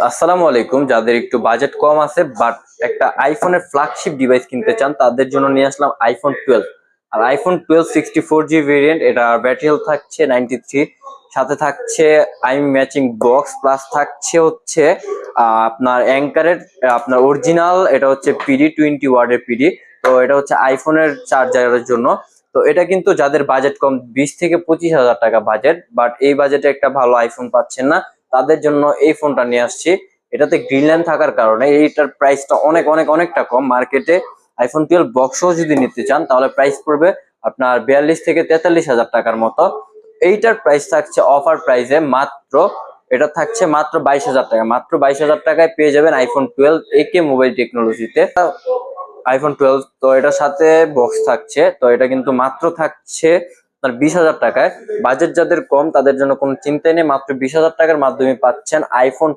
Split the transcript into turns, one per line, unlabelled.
আসসালামু আলাইকুম। যাদের একটু বাজেট কম আছে বাট একটা আইফোনের ফ্ল্যাগশিপ ডিভাইস কিনতে চান তাদের জন্য নিয়ে আসলাম আইফোন 12। আর আইফোন 12 64G ভেরিয়েন্ট, এটা ব্যাটারি হেলথ থাকছে 93, সাথে থাকছে আই ম্যাচিং বক্স, প্লাস থাকছে হচ্ছে আপনার অ্যাঙ্কারের আপনার অরিজিনাল, এটা হচ্ছে পিডি 20 ওয়াটের পিডি। তো এটা হচ্ছে আইফোনের চার্জারের জন্য। তো এটা কিন্তু যাদের বাজেট কম, 20 থেকে 25 হাজার টাকা বাজেট, বাট এই বাজেটে একটা ভালো আইফোন পাচ্ছেন না, তাদের জন্য এই ফোনটা নিয়ে আসছি। এটাতে গ্রিনল্যান্ড থাকার কারণে এইটার প্রাইসটা অনেক অনেক অনেকটা কম মার্কেটে। আইফোন 12 বক্সও যদি নিতে চান তাহলে প্রাইস পড়বে আপনার 42 থেকে 43 হাজার টাকার মতো। এইটার প্রাইস থাকছে অফার প্রাইসে মাত্র, এটা থাকছে মাত্র 22 হাজার টাকা। মাত্র 22 হাজার টাকায় পেয়ে যাবেন আইফোন 12 একে মোবাইল টেকনোলজিতে। আইফোন 12, তো এটার সাথে বক্স থাকছে। তো এটা কিন্তু মাত্র থাকছে আপনার 20 হাজার টাকায়। বাজেট যাদের কম তাদের জন্য কোনো চিন্তাই নেই, মাত্র 20 হাজার টাকার মাধ্যমে পাচ্ছেন আইফোন